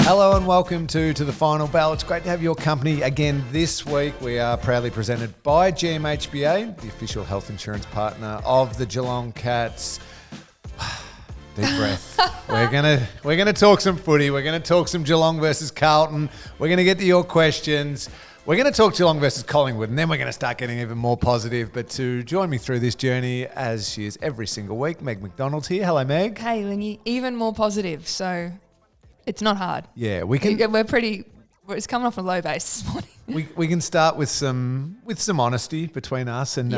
Hello and welcome to the Final Bell. It's great to have your company again this week. We are proudly presented by GMHBA, the official health insurance partner of the Geelong Cats. Deep breath. We're gonna talk some footy. We're gonna talk some Geelong versus Carlton. We're gonna get to your questions. We're going to talk Geelong versus Collingwood, and then we're going to start getting even more positive. But to join me through this journey, as she is every single week, Meg McDonald's here. Hello, Meg. Hey, Lingy. Even more positive, so it's not hard. Yeah, we can. It's coming off a low base this morning. We can start with some honesty between us, and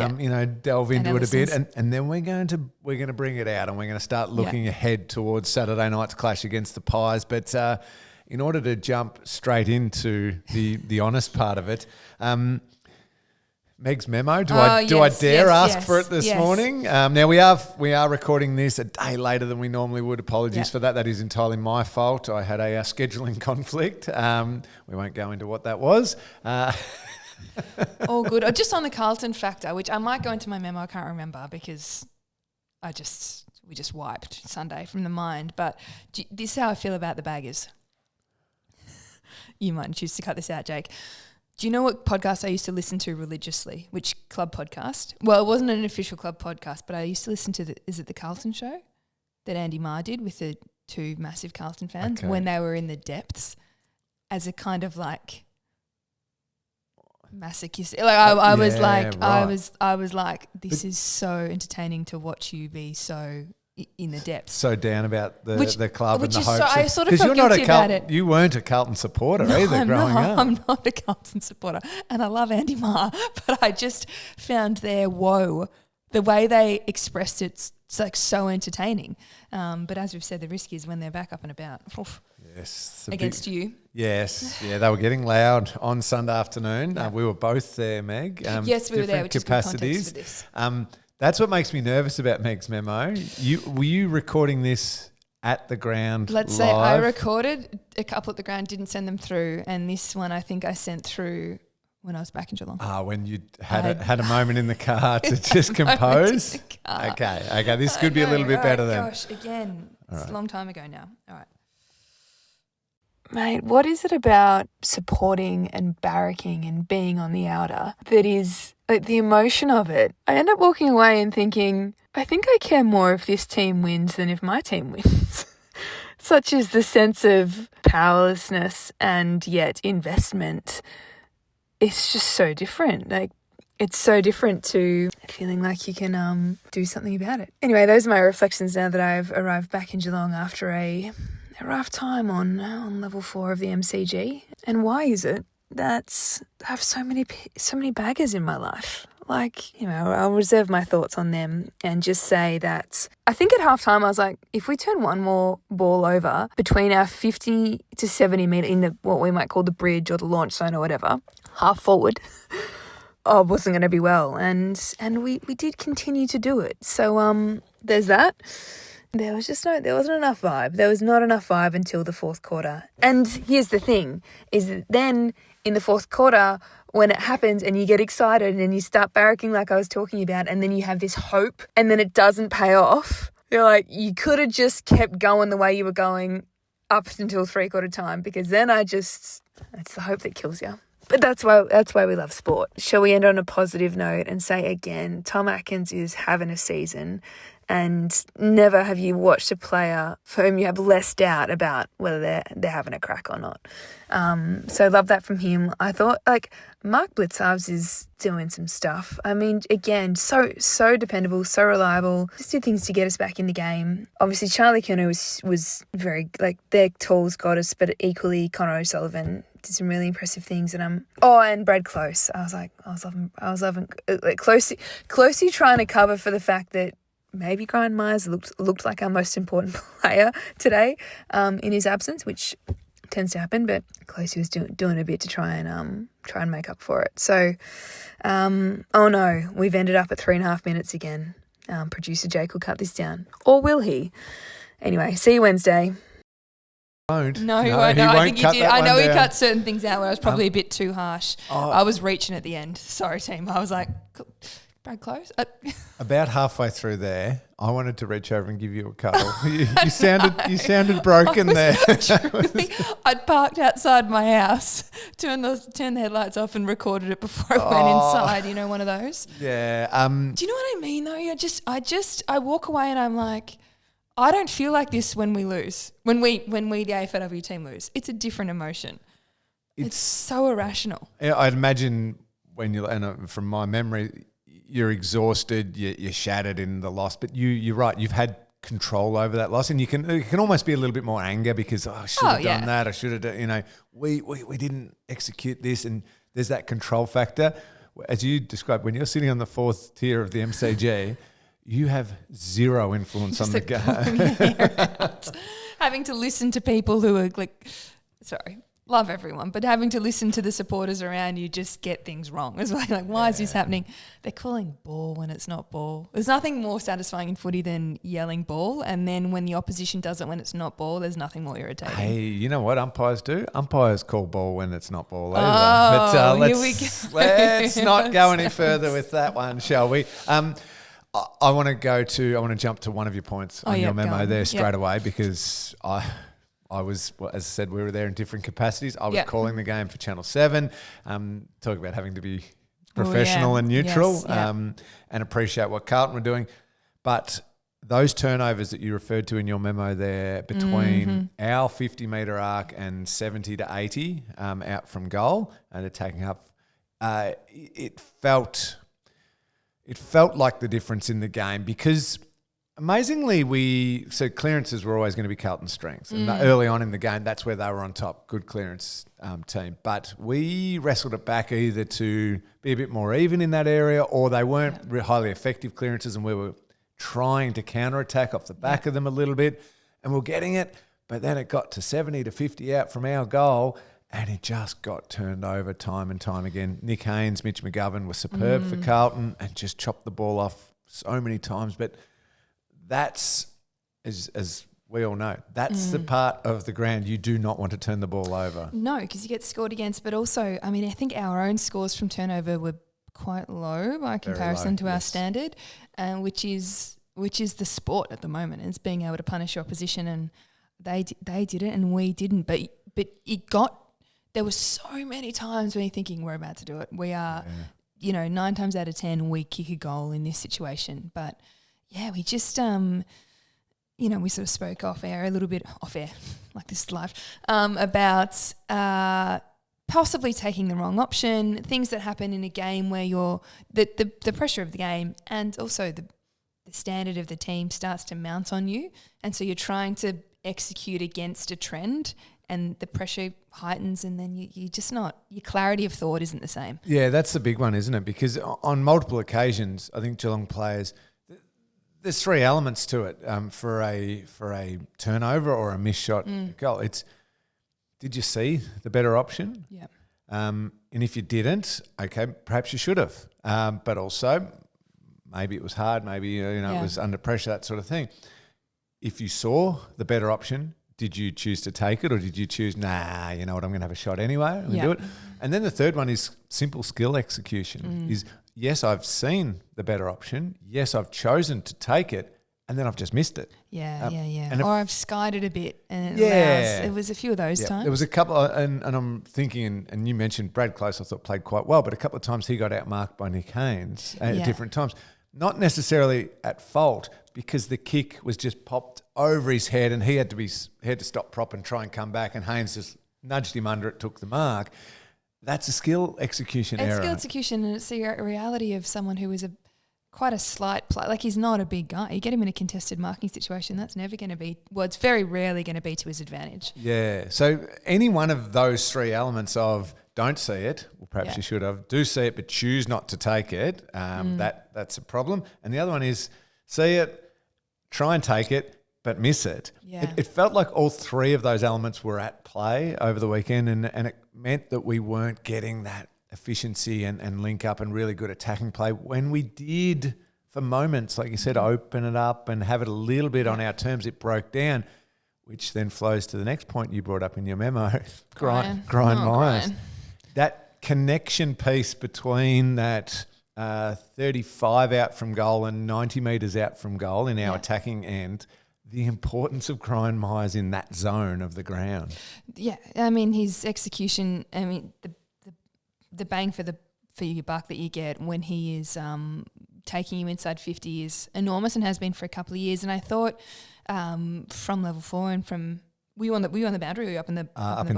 delve into it a bit, and then we're going to bring it out, and we're going to start looking ahead towards Saturday night's clash against the Pies. But in order to jump straight into the honest part of it, Meg's memo. Do I dare ask for it this morning? Now we are recording this a day later than we normally would. Apologies for that. That is entirely my fault. I had a scheduling conflict. We won't go into what that was. All good. Or just on the Carlton factor, which I might go into my memo. I can't remember because we just wiped Sunday from the mind. But this is how I feel about the Baggers. You might choose to cut this out, Jake. Do you know what podcast I used to listen to religiously? Which club podcast? Well, it wasn't an official club podcast, but I used to listen to is it the Carlton show that Andy Marr did with the two massive Carlton fans when they were in the depths as a kind of like masochistic. Like I was like, this is so entertaining to watch you be so in the depths. So down about the club and the hopes. I sort of felt guilty about it. You weren't a Carlton supporter either growing up. I'm not a Carlton supporter, and I love Andy Marr, but I just found their woe, the way they expressed it's like so entertaining. But as we've said, the risk is when they're back up and about. Yes. Against you. Yes. Yeah, they were getting loud on Sunday afternoon. Yeah. We were both there, Meg. Yes, we were there, which is good context for this. That's what makes me nervous about Meg's memo. Were you recording this at the ground Let's live? say I recorded a couple at the ground, didn't send them through, and this one I think I sent through when I was back in Geelong. When you had a moment in the car to just compose? Okay. This could be a little bit better then. Gosh, again, it's a long time ago now. All right. Mate, what is it about supporting and barracking and being on the outer that is like the emotion of it? I end up walking away and thinking, I think I care more if this team wins than if my team wins. Such is the sense of powerlessness and yet investment. It's just so different. Like, it's so different to feeling like you can do something about it. Anyway, those are my reflections now that I've arrived back in Geelong after a rough time on level 4 of the MCG. And why is it that I have so many baggers in my life? Like, I'll reserve my thoughts on them and just say that I think at halftime I was like, if we turn one more ball over between our 50 to 70 metre in the what we might call the bridge or the launch zone or whatever, half forward, it wasn't going to be well. And we did continue to do it. So there's that. There wasn't enough vibe. There was not enough vibe until the fourth quarter. And here's the thing, is that then in the fourth quarter, when it happens and you get excited and you start barracking like I was talking about, and then you have this hope and then it doesn't pay off, you're like, you could have just kept going the way you were going up until 3/4 time, because then it's the hope that kills you. But that's why we love sport. Shall we end on a positive note and say again, Tom Atkins is having a season, and never have you watched a player for whom you have less doubt about whether they're having a crack or not. So love that from him. I thought Mark Blitzarves is doing some stuff. I mean, again, so dependable, so reliable. Just did things to get us back in the game. Obviously, Charlie Kerner was very their tools got us, but equally Connor O'Sullivan did some really impressive things. And Brad Close. I was loving Closey trying to cover for the fact that maybe Brian Myers looked like our most important player today in his absence, which tends to happen. But Closey was doing a bit to try and make up for it. So, we've ended up at 3.5 minutes again. Producer Jake will cut this down, or will he? Anyway, see you Wednesday. No, he won't. No, I think you did. I know he cut certain things out where I was probably a bit too harsh. I was reaching at the end. Sorry, team. I was like, Brad Close. About halfway through there, I wanted to reach over and give you a cuddle. You sounded broken there. I'd parked outside my house, turned the headlights off, and recorded it before I went inside. You know, one of those. Yeah. Do you know what I mean? Though, I walk away and I'm like, I don't feel like this when we lose. When we the AFLW team lose, it's a different emotion. It's so irrational. I'd imagine from my memory, you're exhausted, you're shattered in the loss, but you're right. You've had control over that loss, and it can almost be a little bit more anger because I should have done that. I should have done. You know, we didn't execute this, and there's that control factor. As you described, when you're sitting on the fourth tier of the MCG, you have zero influence on the game. Having to listen to people who are like, sorry. Love everyone, but having to listen to the supporters around you just get things wrong. It's like why is this happening? They're calling ball when it's not ball. There's nothing more satisfying in footy than yelling ball, and then when the opposition does it when it's not ball, there's nothing more irritating. Hey, you know what umpires do? Umpires call ball when it's not ball either. Oh, but here we go. Let's not go any further with that one, shall we? I want to jump to one of your points on your memo there straight away because I was, as I said, we were there in different capacities. I was calling the game for Channel 7, talking about having to be professional and neutral and appreciate what Carlton were doing. But those turnovers that you referred to in your memo there between our 50-metre arc and 70 to 80 out from goal and attacking up, it felt like the difference in the game because amazingly, so clearances were always going to be Carlton's strengths. And early on in the game, that's where they were on top, good clearance team. But we wrestled it back either to be a bit more even in that area or they weren't highly effective clearances and we were trying to counterattack off the back of them a little bit and we're getting it. But then it got to 70 to 50 out from our goal and it just got turned over time and time again. Nick Haynes, Mitch McGovern were superb for Carlton and just chopped the ball off so many times. But that's, as we all know, that's the part of the ground you do not want to turn the ball over. No, because you get scored against. But also, I mean, I think our own scores from turnover were quite low by comparison to our standard, which is the sport at the moment. It's being able to punish your opposition, and they did it, and we didn't. But there were so many times when you're thinking we're about to do it. We are, 9 times out of 10 we kick a goal in this situation, but. Yeah, we just, we sort of spoke a little bit off air, like this is live, about possibly taking the wrong option, things that happen in a game where the pressure of the game and also the standard of the team starts to mount on you. And so you're trying to execute against a trend and the pressure heightens and then you just not, your clarity of thought isn't the same. Yeah, that's the big one, isn't it? Because on multiple occasions, I think Geelong players – there's 3 elements to it for a turnover or a missed shot goal. It's did you see the better option? Yeah. And if you didn't, okay, perhaps you should have. But also, maybe it was hard, maybe it was under pressure, that sort of thing. If you saw the better option, did you choose to take it or did you choose, nah, you know what, I'm going to have a shot anyway, I'm going to do it. And then the third one is simple skill execution. Is yes, I've seen the better option. Yes, I've chosen to take it, and then I've just missed it. Yeah. Or I've skied it a bit, and it was a few of those times. There was a couple, and I'm thinking, and you mentioned Brad Close, I thought played quite well, but a couple of times he got outmarked by Nick Haynes at different times. Not necessarily at fault, because the kick was just popped over his head, and he had to stop prop and try and come back, and Haynes just nudged him under it, took the mark. That's a skill execution error. It's skill execution, and it's the reality of someone who is quite a slight player. Like, he's not a big guy. You get him in a contested marking situation, that's never going to be – well, it's very rarely going to be to his advantage. Yeah. So any one of those 3 elements of don't see it, well, perhaps you should have, do see it but choose not to take it, that's a problem. And the other one is see it, try and take it, but miss it. Yeah. It felt like all 3 of those elements were at play over the weekend, and it meant that we weren't getting that efficiency and link up and really good attacking play when we did, for moments, like you said, open it up and have it a little bit on our terms. It broke down, which then flows to the next point you brought up in your memo, grind Myers. That connection piece between that 35 out from goal and 90 metres out from goal in our attacking end. The importance of Brian Myers in that zone of the ground. Yeah, I mean, his execution, I mean, the bang for your buck that you get when he is taking you inside 50 is enormous and has been for a couple of years. And I thought from level 4 and from were you on the boundary or were you up in the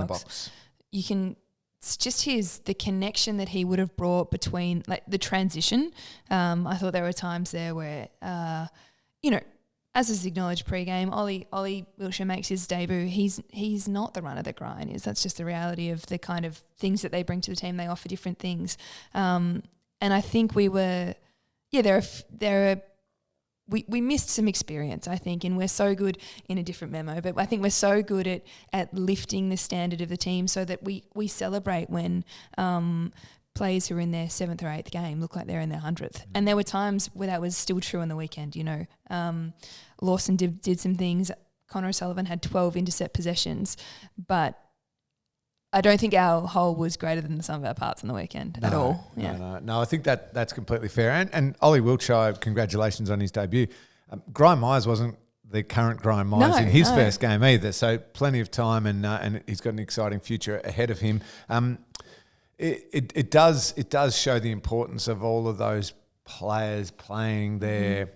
box? You can. It's just the connection that he would have brought between like the transition. I thought there were times there where, as is acknowledged pre-game, Ollie Wilshire makes his debut. He's not the runner that Grind is. That's just the reality of the kind of things that they bring to the team. They offer different things. And I think we missed some experience, I think, and we're so good in a different memo, but I think we're so good at lifting the standard of the team so that we celebrate when players who are in their 7th or 8th game look like they're in their 100th. And there were times where that was still true on the weekend, Lawson did some things. Connor O'Sullivan had 12 intercept possessions, but I don't think our whole was greater than the sum of our parts on the weekend at all. Yeah. No, I think that's completely fair. And Ollie Wiltshire, congratulations on his debut. Brian Myers wasn't the current Brian Myers in his first game either, so plenty of time and he's got an exciting future ahead of him. It does show the importance of all of those players playing their.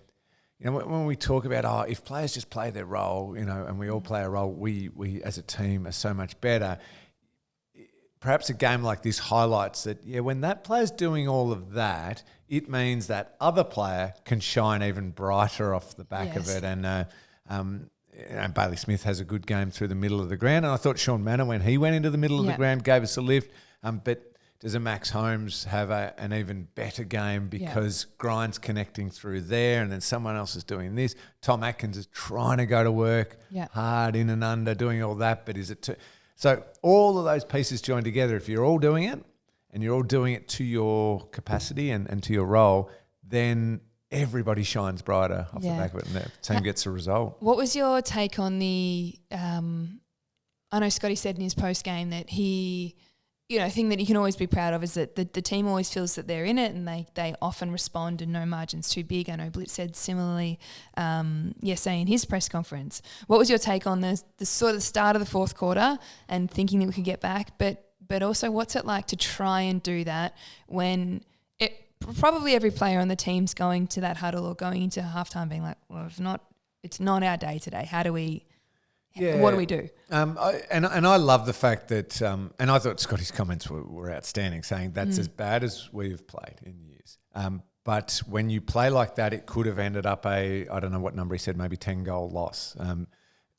When we talk about if players just play their role, and we all play a role, we as a team are so much better. Perhaps a game like this highlights that, when that player's doing all of that, it means that other player can shine even brighter off the back of it. And Bailey Smith has a good game through the middle of the ground. And I thought Sean Manor, when he went into the middle of the ground, gave us a lift. But does a Max Holmes have an even better game because Grind's connecting through there and then someone else is doing this? Tom Atkins is trying to go to work hard in and under, doing all that, but is it too... So all of those pieces joined together, if you're all doing it and you're all doing it to your capacity and to your role, then everybody shines brighter off the back of it and the team gets a result. What was your take on the I know Scotty said in his post-game that he, thing that you can always be proud of is that the team always feels that they're in it and they often respond and no margin's too big. I know Blitz said similarly yesterday in his press conference. What was your take on the sort of start of the fourth quarter and thinking that we could get back, but also what's it like to try and do that when probably every player on the team's going to that huddle or going into halftime being like, well, it's not our day today. How do we... what do we do? I love the fact that, and I thought Scotty's comments were outstanding, saying that's as bad as we've played in years. But when you play like that, it could have ended up I don't know what number he said, maybe 10-goal loss.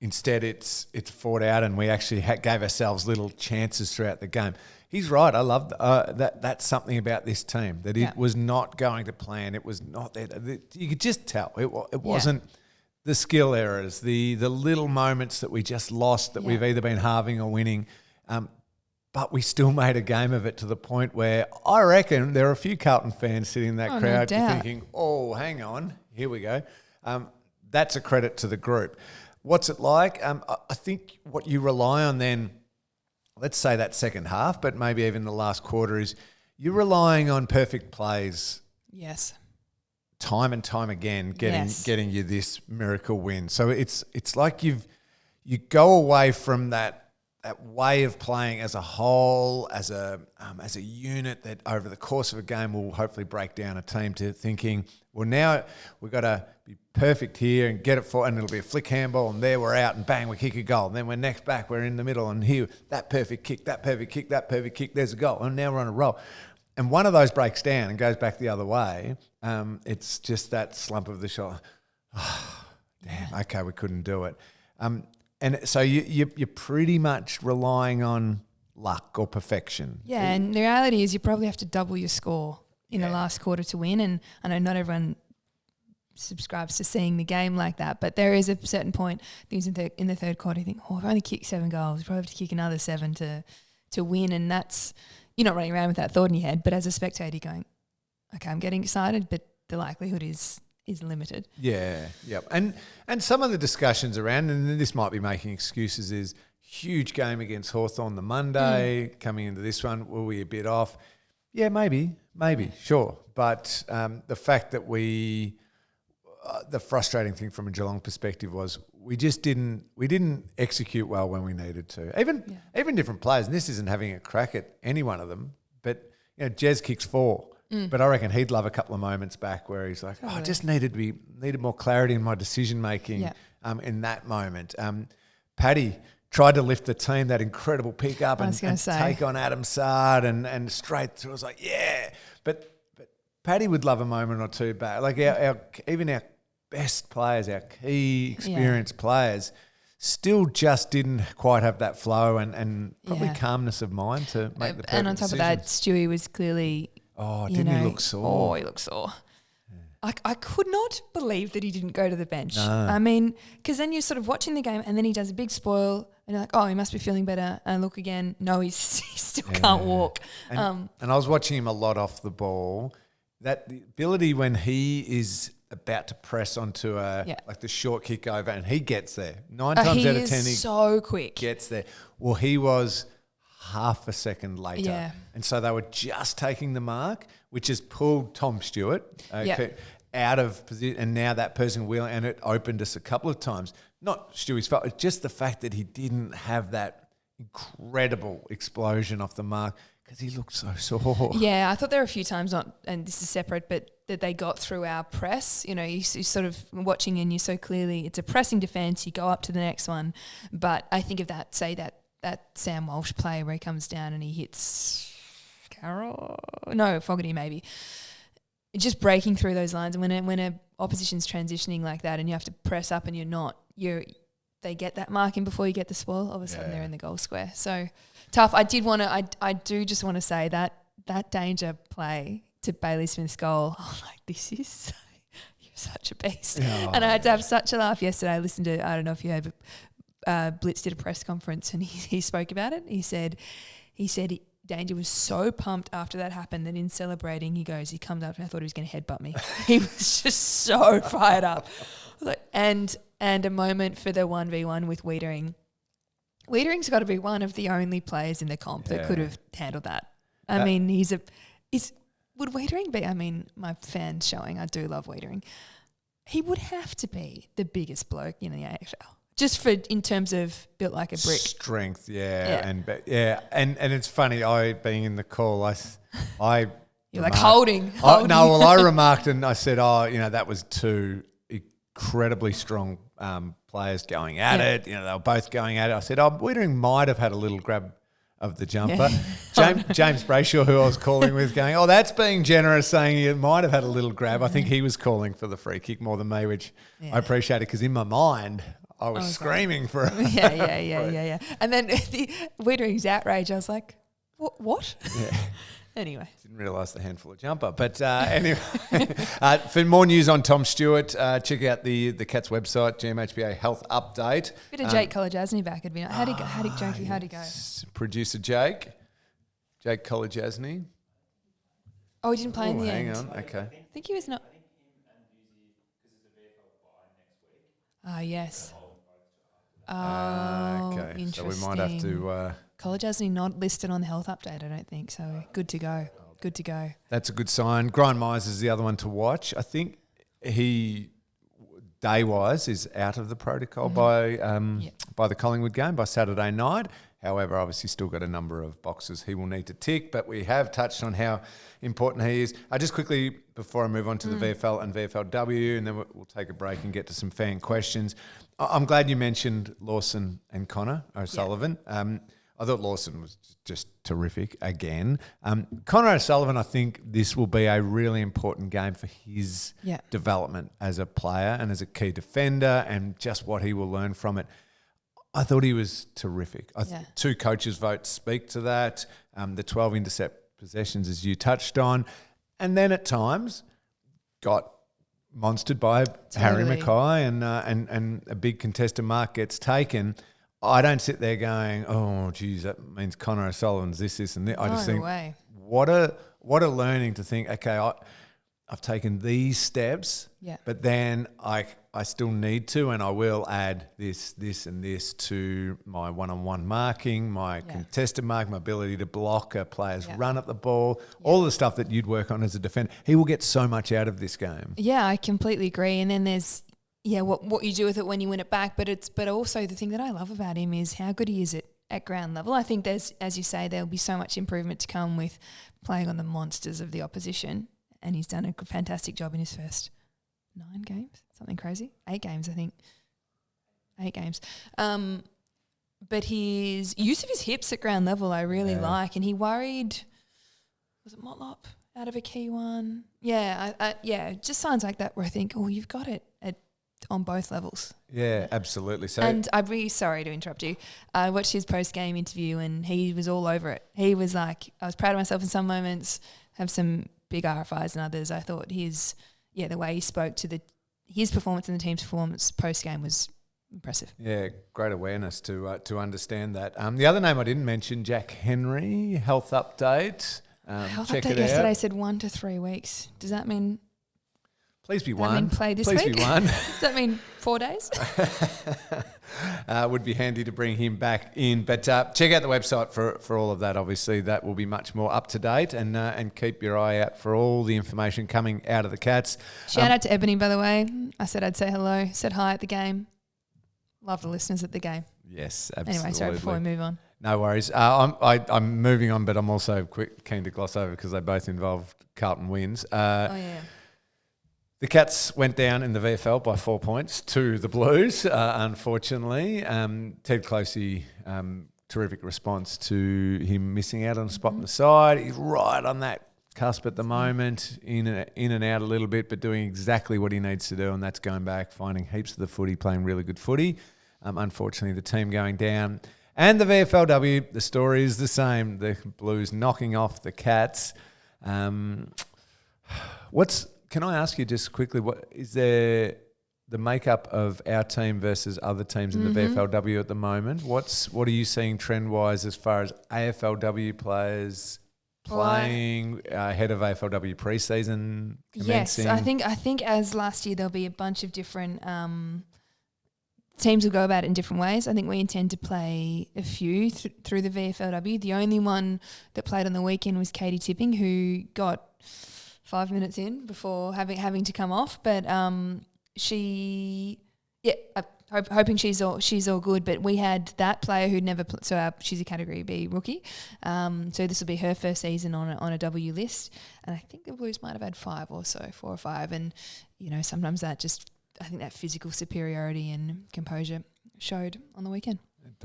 Instead, it's fought out, and we actually gave ourselves little chances throughout the game. He's right. I love that. That's something about this team that it was not going to plan. It was not there. You could just tell it wasn't. The skill errors, the little moments that we just lost that we've either been halving or winning, but we still made a game of it to the point where I reckon there are a few Carlton fans sitting in that crowd thinking, oh, hang on, here we go. That's a credit to the group. What's it like? I think what you rely on then, let's say that second half, but maybe even the last quarter, is you're relying on perfect plays. Yes. Time and time again, getting you this miracle win. So it's like you go away from that way of playing as a whole, as a unit that over the course of a game will hopefully break down a team, to thinking, well, now we've got to be perfect here and get it for, and it'll be a flick handball, and there we're out, and bang, we kick a goal. And then we're next back, we're in the middle, and here that perfect kick, there's a goal, and now we're on a roll. And one of those breaks down and goes back the other way. It's just that slump of the shoulder. Oh, damn, okay, we couldn't do it. And so you're pretty much relying on luck or perfection. Yeah, and the reality is you probably have to double your score in the last quarter to win. And I know not everyone subscribes to seeing the game like that, but there is a certain point, things in the third quarter, you think, I've only kicked 7 goals. We probably have to kick another 7 to win, and that's... You're not running around with that thought in your head, but as a spectator, you're going, okay, I'm getting excited, but the likelihood is limited. Yeah, yep. And some of the discussions around, and this might be making excuses, is huge game against Hawthorn the Monday, coming into this one, were we a bit off? Yeah, maybe, sure. But the fact that the frustrating thing from a Geelong perspective was we didn't execute well when we needed to. Even different players, and this isn't having a crack at any one of them, but Jez kicks 4. But I reckon he'd love a couple of moments back where he's like, I just needed more clarity in my decision making in that moment. Paddy tried to lift the team, that incredible pick up and take on Adam Sard and straight through. I was like, yeah. But Paddy would love a moment or two back. Like even our best players, our key experienced players, still just didn't quite have that flow and probably calmness of mind to make the perfect And on top of that, Stewie was clearly... Oh, didn't he look sore? Oh, he looked sore. I could not believe that he didn't go to the bench. No. I mean, because then you're sort of watching the game and then he does a big spoil and you're like, oh, he must be feeling better. And look again, no, he still can't walk. And I was watching him a lot off the ball. That the ability when he is about to press onto like the short kick over and he gets there. 9 times out of 10 he so quick. Gets there. Well, he was half a second later. Yeah. And so they were just taking the mark, which has pulled Tom Stewart out of position. And now that person will, and it opened us a couple of times. Not Stewie's fault, it's just the fact that he didn't have that incredible explosion off the mark because he looked so sore. Yeah, I thought there were a few times, and this is separate, but that they got through our press. You know, you're sort of watching and you so clearly, it's a pressing defence, you go up to the next one. But I think of that Sam Walsh play where he comes down and he hits Fogarty maybe. Just breaking through those lines. And when a opposition's transitioning like that and you have to press up and you're not, they get that marking before you get the spoil. All of a sudden they're in the goal square. So tough. I do just want to say that danger play to Bailey Smith's goal, I'm like, you're such a beast. Oh. And I had to have such a laugh yesterday. I listened to, I don't know if you heard, Blitz did a press conference and he spoke about it. He said Danger was so pumped after that happened that in celebrating, he comes up and I thought he was going to headbutt me. He was just so fired up. And a moment for the 1v1 with Wiedering. Wiedering's got to be one of the only players in the comp that could have handled that. I mean, would Wiedering be, I mean, my fans showing, I do love Wiedering. He would have to be the biggest bloke in the AFL. Just in terms of built like a brick. Strength, and it's funny, I being in the call, I you're like holding. I remarked and I said, that was 2 incredibly strong players going at it. You know, they were both going at it. I said, Wiedering might have had a little grab of the jumper. James Brayshaw, who I was calling with, going, that's being generous, saying he might have had a little grab. I think he was calling for the free kick more than me, which I appreciated because in my mind I was screaming for it. Yeah. And then Wiedering's outrage, I was like, what? Yeah. Anyway. Didn't realise the handful of jumper. But anyway, for more news on Tom Stewart, check out the Cats website, GMHBA Health Update. Bit of Jake Kolodjasny back. It'd be like, how'd he go? Producer Jake Kolodjasny. Oh, he didn't play in the end. Hang on, okay. I think he was not. Yes. Oh, okay. interesting. So we might have to... Kolodjasny not listed on the health update, I don't think. So good to go. Good to go. That's a good sign. Brian Myers is the other one to watch. I think he, day-wise, is out of the protocol by the Collingwood game, by Saturday night. However, obviously still got a number of boxes he will need to tick, but we have touched on how important he is. Just quickly, before I move on to the VFL and VFLW, and then we'll take a break and get to some fan questions. I'm glad you mentioned Lawson and Connor O'Sullivan. I thought Lawson was just terrific again. Connor O'Sullivan, I think this will be a really important game for his development as a player and as a key defender and just what he will learn from it. I thought he was terrific. 2 coaches' votes speak to that. The 12 intercept possessions, as you touched on. And then at times got monstered by Harry Mackay and a big contested mark gets taken. I don't sit there going, oh, geez, that means Connor O'Sullivan's this, and that. I just think, what a learning to think, okay, I've taken these steps, but then I still need to, and I will add this, and this to my one-on-one marking, my contested mark, my ability to block a player's run at the ball, all the stuff that you'd work on as a defender. He will get so much out of this game. Yeah, I completely agree. And then there's what you do with it when you win it back, but also the thing that I love about him is how good he is at ground level. I think there's, as you say, there'll be so much improvement to come with playing on the monsters of the opposition. And he's done a fantastic job in his first 9 games, something crazy. 8 games, I think. 8 games. But his use of his hips at ground level I really like. And he worried, was it Motlop out of a key one? Yeah, just signs like that where I think, oh, you've got it on both levels. Yeah, absolutely. So, and I'm really sorry to interrupt you. I watched his post-game interview and he was all over it. He was like, I was proud of myself in some moments, have some big RFIs and others. I thought the way he spoke to his performance and the team's performance post-game was impressive. Yeah, great awareness to understand that. The other name I didn't mention, Jack Henry, health update. Health check update it yesterday out. said 1 to 3 weeks. Does that mean? Please be I one. mean, play this Please week? be one. Does that mean 4 days? Would be handy to bring him back in. But check out the website for all of that. Obviously, that will be much more up to date, and keep your eye out for all the information coming out of the Cats. Shout out to Ebony, by the way. I said I'd say hello, said hi at the game. Love the listeners at the game. Yes, absolutely. Anyway, sorry, before we move on. No worries. I'm moving on, but I'm also keen to gloss over because they both involved Carlton wins. The Cats went down in the VFL by 4 points to the Blues, unfortunately. Ted Closey, terrific response to him missing out on a spot on the side. He's right on that cusp at the moment, in and out a little bit, but doing exactly what he needs to do, and that's going back, finding heaps of the footy, playing really good footy. Unfortunately, the team going down. And the VFLW, the story is the same. The Blues knocking off the Cats. Can I ask you just quickly, what is there the makeup of our team versus other teams in the VFLW at the moment? What are you seeing trend-wise as far as AFLW players playing ahead of AFLW pre-season commencing? Yes, I think as last year there'll be a bunch of different teams will go about it in different ways. I think we intend to play a few through the VFLW. The only one that played on the weekend was Katie Tipping, who got 5 minutes in before having to come off, but hoping she's all good. But we had that player who'd never she's a Category B rookie, so this will be her first season on a W list, and I think the Blues might have had 4 or 5, and sometimes I think that physical superiority and composure showed on the weekend. It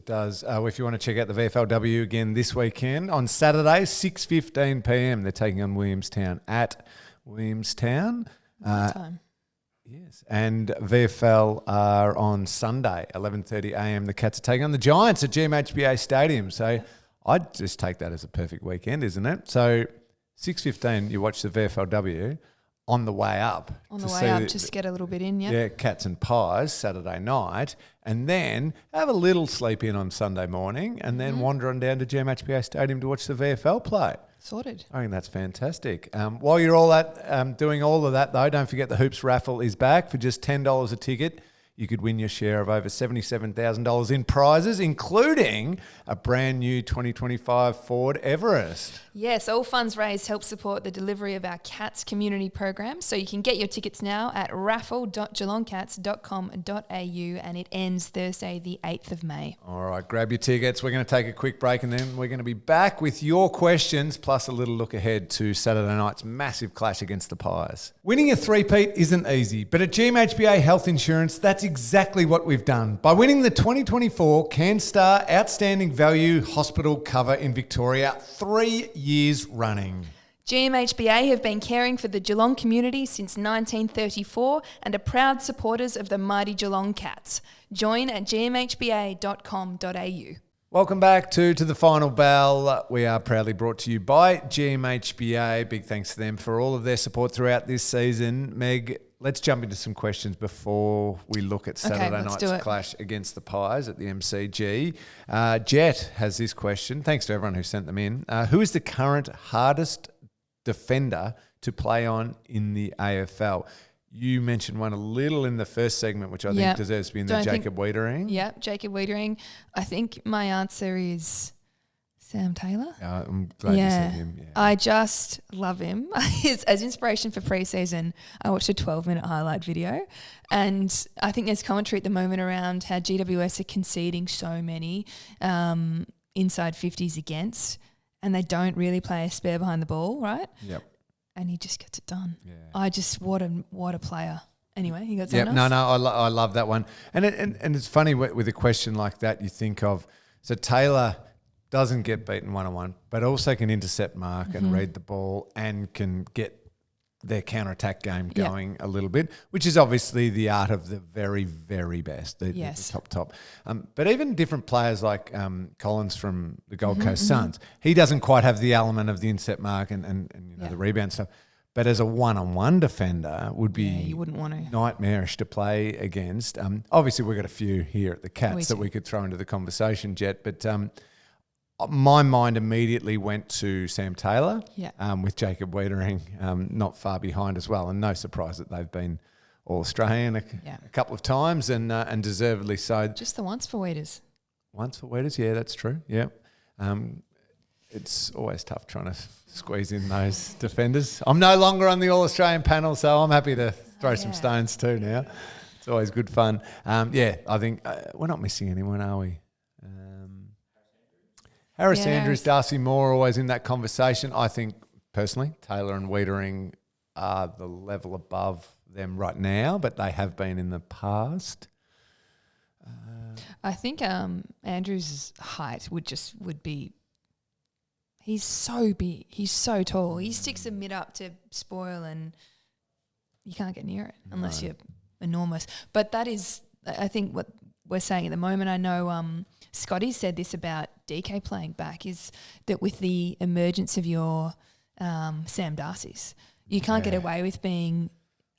does. If you want to check out the VFLW again this weekend, on Saturday, 6:15 p.m, they're taking on Williamstown at Williamstown. Time. Yes, and VFL are on Sunday, 11:30 a.m. The Cats are taking on the Giants at GMHBA Stadium. So I'd just take that as a perfect weekend, isn't it? So 6:15, you watch the VFLW. On the way up. Just get a little bit in, Yeah, Cats and Pies Saturday night, and then have a little sleep in on Sunday morning, and then wander on down to GMHBA Stadium to watch the VFL play. Sorted. I think that's fantastic. While you're all doing all of that, though, don't forget the Hoops raffle is back for just $10 a ticket. You could win your share of over $77,000 in prizes, including a brand new 2025 Ford Everest. Yes, all funds raised help support the delivery of our Cats community program. So you can get your tickets now at raffle.geelongcats.com.au, and it ends Thursday, the 8th of May. All right, grab your tickets. We're going to take a quick break, and then we're going to be back with your questions, plus a little look ahead to Saturday night's massive clash against the Pies. Winning a three-peat isn't easy, but at GMHBA Health Insurance, that's exactly what we've done. By winning the 2024 CanStar Outstanding Value Hospital Cover in Victoria 3 years running. GMHBA have been caring for the Geelong community since 1934 and are proud supporters of the mighty Geelong Cats. Join at gmhba.com.au. Welcome back to the final bell. We are proudly brought to you by GMHBA. Big thanks to them for all of their support throughout this season. Meg, let's jump into some questions before we look at Saturday night's clash against the Pies at the MCG. Jet has this question. Thanks to everyone who sent them in. Who is the current hardest defender to play on in the AFL. You mentioned one a little in the first segment, which I think deserves to be in the Jacob Wiedering. Yeah, Jacob Wiedering. I think my answer is Sam Taylor. I'm glad you said him. Yeah. I just love him. As inspiration for pre-season, I watched a 12-minute highlight video, and I think there's commentary at the moment around how GWS are conceding so many inside 50s against, and they don't really play a spare behind the ball, right? Yep. And he just gets it done. Yeah. I just what a player. Anyway, you got something else? else? No, I love that one. And it's funny with a question like that, you think of, so Taylor doesn't get beaten one-on-one, but also can intercept mark and read the ball and can get their counter-attack game going a little bit, which is obviously the art of the very, very best, the top. But even different players like Collins from the Gold Coast Suns, he doesn't quite have the element of the intercept mark and the rebound stuff. But as a one-on-one defender would be you wouldn't want to. Nightmarish to play against. Obviously, we've got a few here at the Cats that we could throw into the conversation, Jet, but my mind immediately went to Sam Taylor with Jacob Wiedering not far behind as well. And no surprise that they've been All-Australian a couple of times and deservedly so. Just the once for Wieders. Once for Wieders, yeah, that's true. Yeah. It's always tough trying to squeeze in those defenders. I'm no longer on the All-Australian panel, so I'm happy to throw some stones too now. It's always good fun. I think we're not missing anyone, are we? Harris Andrews, Darcy Moore, always in that conversation. I think, personally, Taylor and Wiedering are the level above them right now, but they have been in the past. I think Andrews' height would be... He's so big. He's so tall. He sticks a mid up to spoil and you can't get near it unless you're enormous. But that is, I think, what we're saying at the moment. I know Scotty said this about DK playing back, is that with the emergence of your Sam Darcy's, you can't get away with being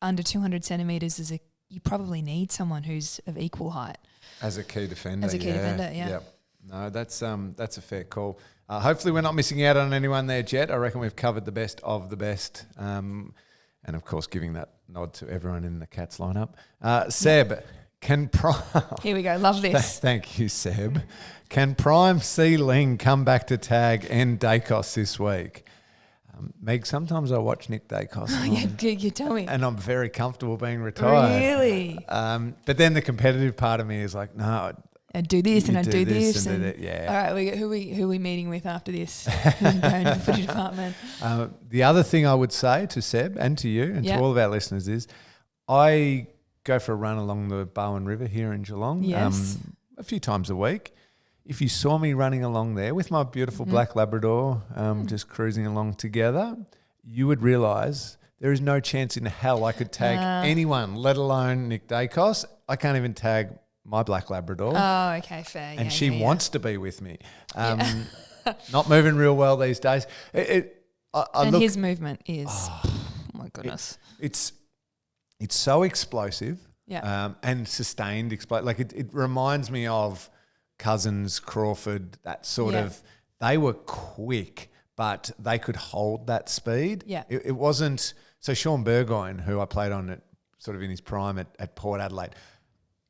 under 200 centimetres you probably need someone who's of equal height. As a key defender. Yep. No, that's a fair call. Hopefully we're not missing out on anyone there, Jet. I reckon we've covered the best of the best. And, of course, giving that nod to everyone in the Cats lineup. Seb, can Prime... Here we go. Love this. Thank you, Seb. Can Prime C. Ling come back to tag and Dacos this week? Meg, sometimes I watch Nick Dacos. You tell me. And I'm very comfortable being retired. Really? But then the competitive part of me is like, no... I'd do this and I'd do this. And yeah. All right, who are we meeting with after this? Going to the footy department. The other thing I would say to Seb and to you and to all of our listeners is I go for a run along the Barwon River here in Geelong a few times a week. If you saw me running along there with my beautiful black Labrador just cruising along together, you would realise there is no chance in hell I could tag anyone, let alone Nick Dacos. I can't even tag my black Labrador. Oh, okay, fair. And she wants to be with me. Not moving real well these days. His movement is, oh my goodness. It's so explosive and sustained. Like it reminds me of Cousins, Crawford, that sort of, they were quick, but they could hold that speed. Yeah. It wasn't, so Sean Burgoyne, who I played on sort of in his prime at Port Adelaide,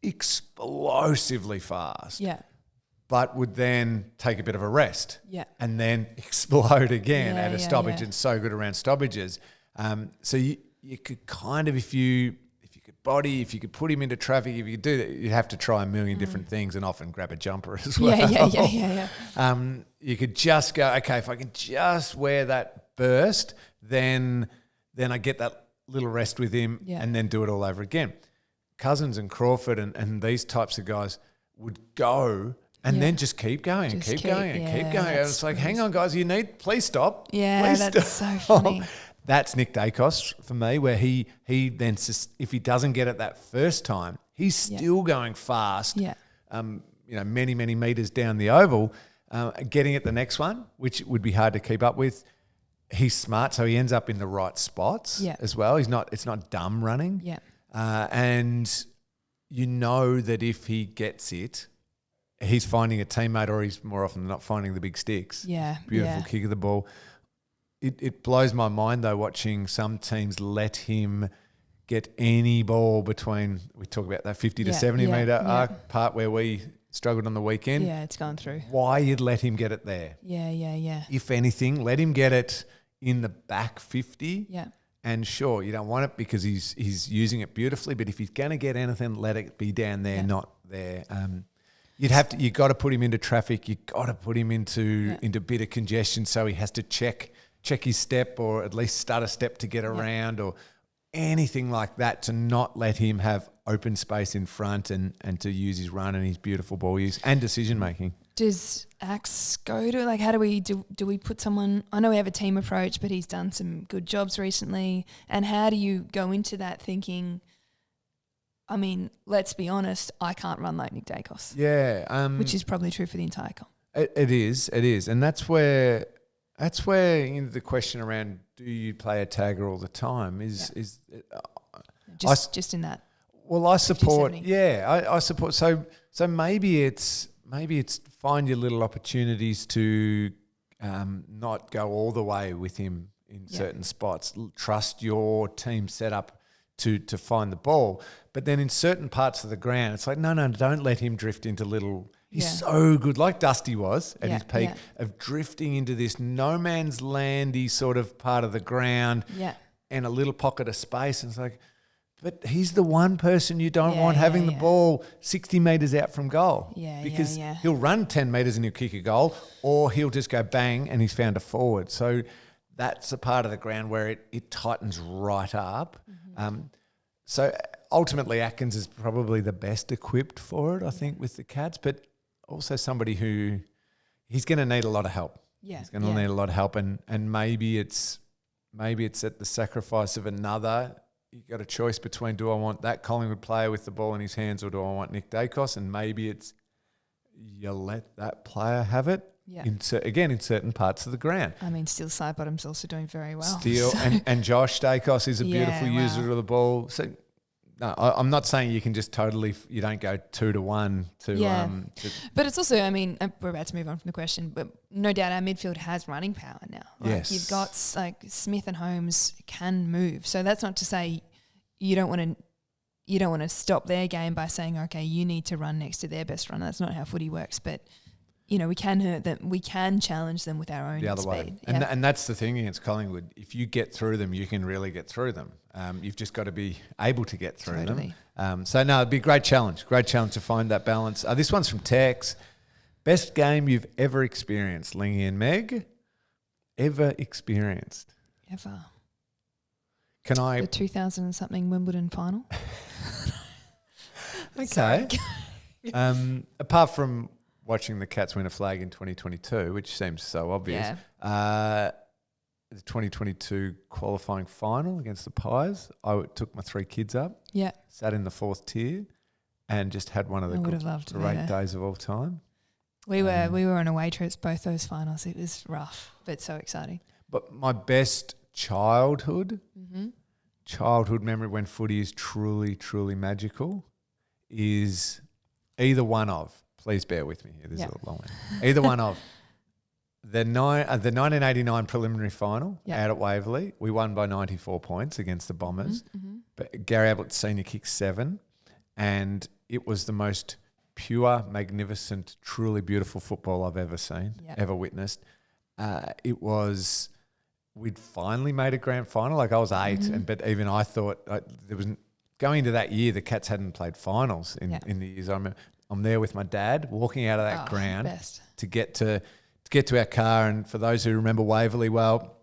explosively fast. Yeah. But would then take a bit of a rest. Yeah. And then explode again at a stoppage and so good around stoppages. So you could kind of, if you could put him into traffic, if you could do that, you'd have to try a million different things and often grab a jumper as well. Yeah. You could just go, okay, if I can just wear that burst, then I get that little rest with him and then do it all over again. Cousins and Crawford and these types of guys would go and then just keep going and keep going. And it's like, hang on, guys, please stop. Yeah, please that's stop. so funny. That's Nick Dacos for me, where he then, if he doesn't get it that first time, he's still going fast, many, many metres down the oval, getting it the next one, which would be hard to keep up with. He's smart, so he ends up in the right spots as well. It's not dumb running. Yeah. And you know that if he gets it, he's finding a teammate or he's more often than not finding the big sticks. Yeah. Beautiful kick of the ball. it blows my mind though watching some teams let him get any ball between. We talk about that 50 to 70 metre arc part where we struggled on the weekend. Yeah, it's gone through. Why you'd let him get it there? Yeah. If anything, let him get it in the back 50. Yeah. And sure, you don't want it because he's using it beautifully. But if he's going to get anything, let it be down there, not there. You got to put him into traffic. You got to put him into a bit of congestion, so he has to check his step or at least start a step to get around or anything like that, to not let him have open space in front and to use his run and his beautiful ball use and decision making. Does Axe go to, like, how do we put someone, I know we have a team approach, but he's done some good jobs recently, and how do you go into that thinking, I mean, let's be honest, I can't run like Nick Dacos. Yeah. Which is probably true for the entire comp. It is. And that's where the question around, do you play a tagger all the time just in that. Well, I support. 50-70. Yeah, I support. So maybe it's find your little opportunities to not go all the way with him in certain spots. Trust your team setup to find the ball, but then in certain parts of the ground, it's like no, don't let him drift into little. He's so good, like Dusty was at his peak, of drifting into this no man's landy sort of part of the ground and a little pocket of space. And it's like, but he's the one person you don't want having the ball 60 metres out from goal. Because he'll run 10 metres and he'll kick a goal, or he'll just go bang and he's found a forward. So that's a part of the ground where it tightens right up. So ultimately Atkins is probably the best equipped for it, I think, with the Cats, but also somebody who he's going to need a lot of help. He's going to need a lot of help, and maybe it's at the sacrifice of another. You got a choice between, do I want that Collingwood player with the ball in his hands, or do I want Nick Dacos? And maybe it's you let that player have it. In certain parts of the ground. I mean, Steele Sidebottom's also doing very well. Steele and Josh Dacos is a beautiful user of the ball. So no, I'm not saying you can just totally, you don't go 2-1 to. But it's also, I mean, we're about to move on from the question, but no doubt our midfield has running power now. Like you've got like Smith and Holmes can move. So that's not to say you don't want to stop their game by saying, okay, you need to run next to their best runner. That's not how footy works. But you know, we can hurt them. We can challenge them with our own the other speed. way. And that's the thing against Collingwood. If you get through them, you can really get through them. You've just got to be able to get through them. So, no, it'd be a great challenge to find that balance. This one's from Tex. Best game you've ever experienced, Lingy and Meg? Ever experienced? Ever. Can I? The 2000 and something Wimbledon final. Okay. Apart from watching the Cats win a flag in 2022, which seems so obvious. The 2022 qualifying final against the Pies, I took my 3 kids up, sat in the 4th tier, and just had one of the great days of all time. We were on away trips both those finals. It was rough, but so exciting. But my best childhood memory when footy is truly, truly magical is either one of, please bear with me here, this is a long one. Either one of the 1989 preliminary final out at Waverley. We won by 94 points against the Bombers. But Gary Ablett Senior kicked 7, and it was the most pure, magnificent, truly beautiful football I've ever seen, ever witnessed. We'd finally made a grand final. Like I was 8, but even I thought there was going into that year, the Cats hadn't played finals in the years. I'm there with my dad, walking out of that ground to get to our car. And for those who remember Waverley well,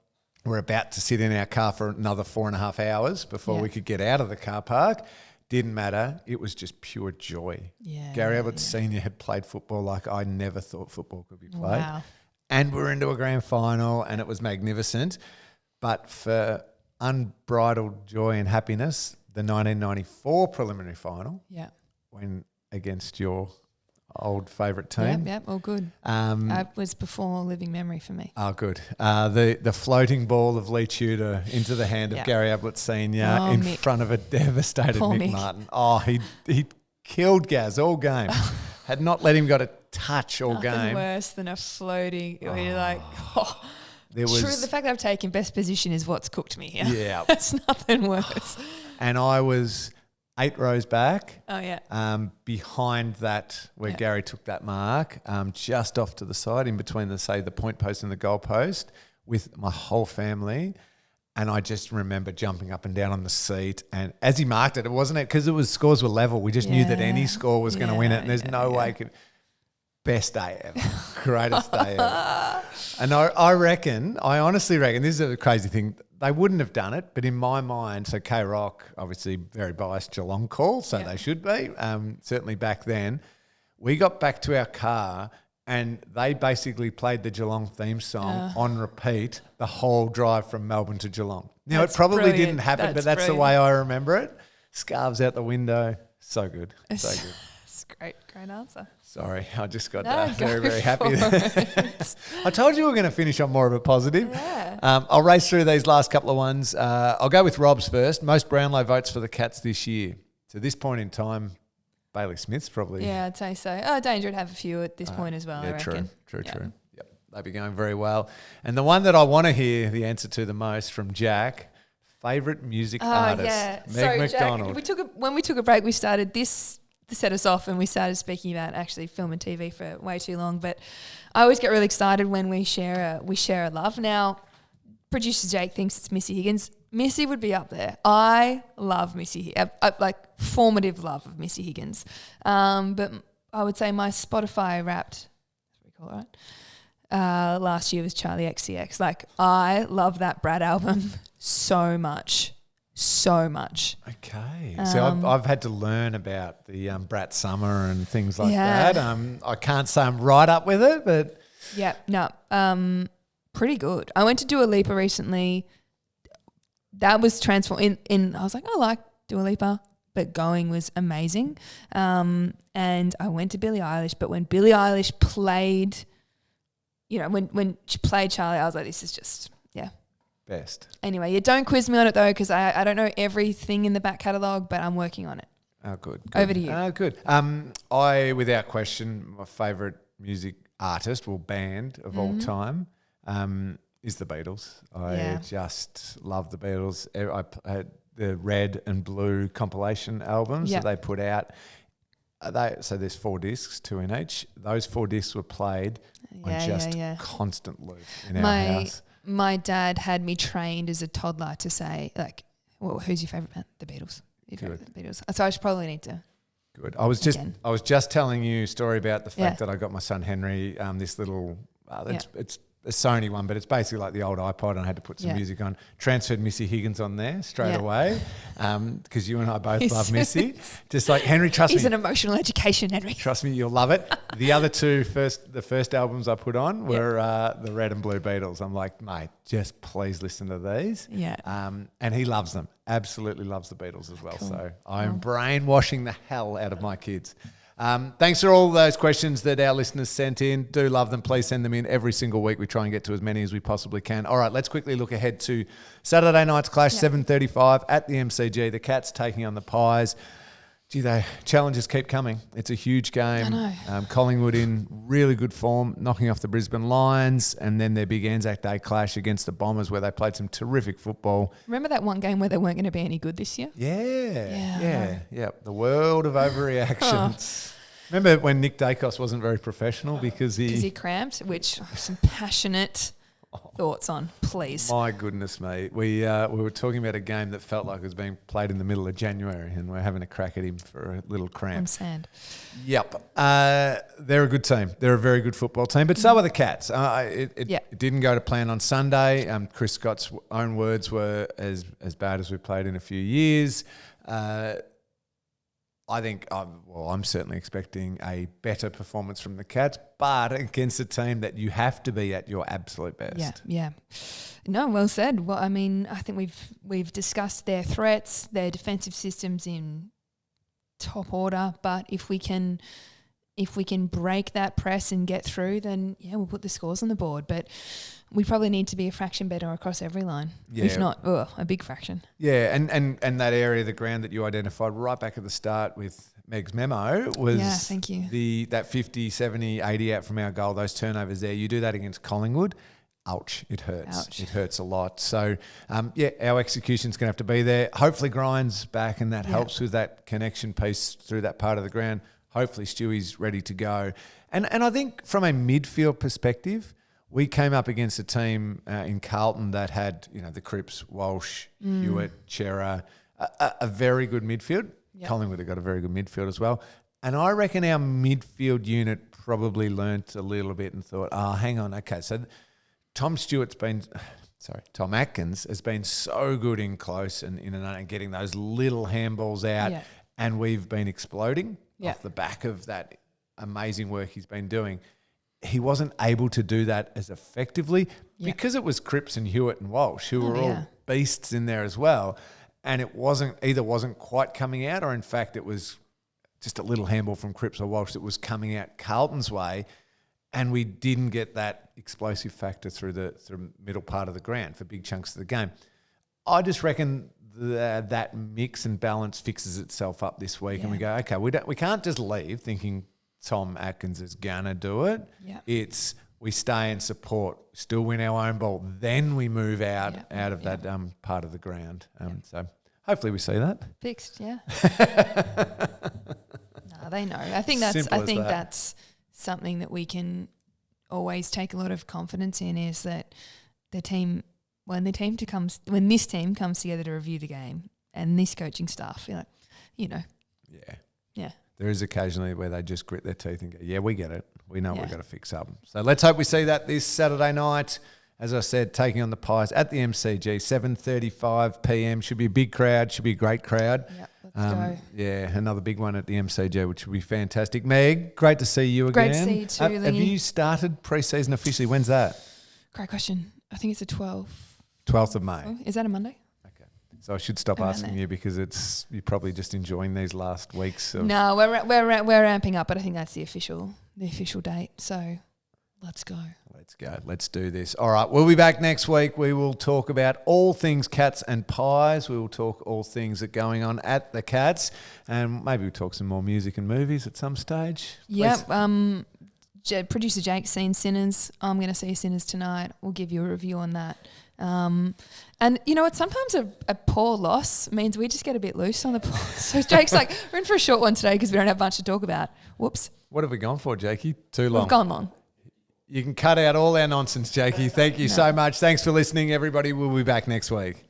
we're about to sit in our car for another 4.5 hours before we could get out of the car park. Didn't matter. It was just pure joy. Gary Ablett Senior had played football like I never thought football could be played. Wow. And we're into a grand final, and it was magnificent. But for unbridled joy and happiness, the 1994 preliminary final, when against your old favourite team. Yep, all good. That was before living memory for me. Oh, good. The floating ball of Lee Tudor into the hand of Gary Ablett Senior in front of a devastated Nick Martin. Oh, he killed Gaz all game. Had not let him got a touch all Nothing game. Worse than a floating. Where you're like, There was True, the fact that I've taken best position is what's cooked me here. Yeah. That's nothing worse. And I was 8 rows back. Oh, yeah. Behind that, where Gary took that mark, just off to the side, in between the point post and the goal post, with my whole family. And I just remember jumping up and down on the seat. And as he marked it, because scores were level. We just knew that any score was going to win it, and there's no way it could. Best day ever, greatest day ever. And I honestly reckon, this is a crazy thing, they wouldn't have done it, but in my mind, so K-Rock, obviously very biased Geelong call, so they should be, certainly back then. We got back to our car and they basically played the Geelong theme song on repeat the whole drive from Melbourne to Geelong. Now, it probably didn't happen, but that's the way I remember it. Scarves out the window. So good. So good. That's great answer. Sorry, I just got very, very happy. I told you we were going to finish on more of a positive. Yeah. I'll race through these last couple of ones. I'll go with Rob's first. Most Brownlow votes for the Cats this year. To this point in time, Bailey Smith's probably. Yeah, I'd say so. Oh, Danger would have a few at this point as well, I reckon. True. Yep, they'd be going very well. And the one that I want to hear the answer to the most from Jack, favourite music artist, Meg McDonald. Jack, when we took a break, we started this to set us off, and we started speaking about actually film and TV for way too long. But I always get really excited when we share a love. Now, producer Jake thinks it's Missy Higgins. Missy would be up there. I love Missy, formative love of Missy Higgins. But I would say my Spotify Wrapped, that's what we call it, right? Last year was Charlie XCX. Like, I love that Brad album so much. Okay. So I've had to learn about the Brat Summer and things like that. I can't say I'm right up with it, but... Yeah, no, pretty good. I went to Dua Lipa recently. That was transformed. I was like, I like Dua Lipa, but Going was amazing. And I went to Billie Eilish, but when Billie Eilish played, when she played Charlie, I was like, this is just, best. Anyway, don't quiz me on it though, because I don't know everything in the back catalogue, but I'm working on it. Oh, good. Over to you. Oh, good. I, without question, my favourite music artist or band of all time is the Beatles. I just love the Beatles. I had the Red and Blue compilation albums that they put out. So there's 4 discs, 2 in each. Those 4 discs were played on just constant loop in our house. My dad had me trained as a toddler to say, like, well, who's your favourite band? The Beatles. Your favourite The Beatles. So I should probably need to. Good. I was just telling you a story about the fact that I got my son Henry this little. It's a Sony one, but it's basically like the old iPod, and I had to put some music on. Transferred Missy Higgins on there straight away, because you and I both love Missy. Just like, Henry, trust me. He's an emotional education, Henry. Trust me, you'll love it. The other two, the first albums I put on were the Red and Blue Beatles. I'm like, mate, just please listen to these. Yeah. And he loves them. Absolutely loves the Beatles as well. Cool. So I'm brainwashing the hell out of my kids. Thanks for all those questions that our listeners sent in. Do love them. Please send them in every single week. We try and get to as many as we possibly can. All right, let's quickly look ahead to Saturday night's clash, 7:35 at the MCG. The Cats taking on the Pies. Gee, the challenges keep coming. It's a huge game. I know. Collingwood in really good form, knocking off the Brisbane Lions, and then their big Anzac Day clash against the Bombers, where they played some terrific football. Remember that one game where they weren't going to be any good this year? Yeah. The world of overreactions. Remember when Nick Dacos wasn't very professional because he cramped, which some passionate thoughts on, please. My goodness me. We were talking about a game that felt like it was being played in the middle of January, and we're having a crack at him for a little cramp. On sand. Yep. They're a good team. They're a very good football team, but so are the Cats. It didn't go to plan on Sunday. Chris Scott's own words were as bad as we've played in a few years. I think I'm certainly expecting a better performance from the Cats, but against a team that you have to be at your absolute best. Yeah. No, well said. Well, I mean, I think we've discussed their threats, their defensive systems in top order, but if we can break that press and get through, then we'll put the scores on the board. But we probably need to be a fraction better across every line, if not a big fraction. Yeah, and that area of the ground that you identified right back at the start with Meg's memo was thank you. That 50, 70, 80 out from our goal, those turnovers there. You do that against Collingwood, ouch, it hurts. Ouch. It hurts a lot. So, our execution's going to have to be there. Hopefully Grind's back and that helps with that connection piece through that part of the ground. Hopefully Stewie's ready to go. And I think from a midfield perspective, we came up against a team in Carlton that had, the Cripps, Walsh, Hewitt, Chera, a very good midfield. Yep. Collingwood have got a very good midfield as well. And I reckon our midfield unit probably learnt a little bit and thought, hang on, okay, so Tom Atkins has been so good in close and getting those little handballs out, and we've been exploding off the back of that amazing work he's been doing. He wasn't able to do that as effectively because it was Cripps and Hewitt and Walsh who were all beasts in there as well, and it wasn't quite coming out, or in fact it was just a little handball from Cripps or Walsh that was coming out Carlton's way, and we didn't get that explosive factor through the middle part of the ground for big chunks of the game. I just reckon that mix and balance fixes itself up this week, and we go, okay, we can't just leave thinking Tom Atkins is gonna do it. Yeah. It's we stay and support, still win our own ball, then we move out of that part of the ground. So hopefully we see that fixed. Yeah. No, they know. I think that's something that we can always take a lot of confidence in, is that when this team comes together to review the game, and this coaching staff, Yeah. There is occasionally where they just grit their teeth and go, yeah, we get it. We know we've got to fix up. So let's hope we see that this Saturday night. As I said, taking on the Pies at the MCG, 7:35 p.m. Should be a big crowd, should be a great crowd. Yeah, let's go. Yeah, another big one at the MCG, which will be fantastic. Meg, great to see you again. Great to see you too, Lingy. Have you started pre-season officially? When's that? Great question. I think it's the 12th. 12th of May. Oh, is that a Monday? So I should stop asking you because you're probably just enjoying these last weeks. No, we're ramping up, but I think that's the official date. So let's go. Let's go. Let's do this. All right, we'll be back next week. We will talk about all things Cats and Pies. We will talk all things that are going on at the Cats, and maybe we'll talk some more music and movies at some stage. Yep. Producer Jake's seen Sinners. I'm going to see Sinners tonight. We'll give you a review on that. And you know what? Sometimes a poor loss means we just get a bit loose on the poor. So Jake's like, we're in for a short one today because we don't have much to talk about. Whoops. What have we gone for, Jakey? Too long. We've gone long. You can cut out all our nonsense, Jakey. Thank you so much. Thanks for listening, everybody. We'll be back next week.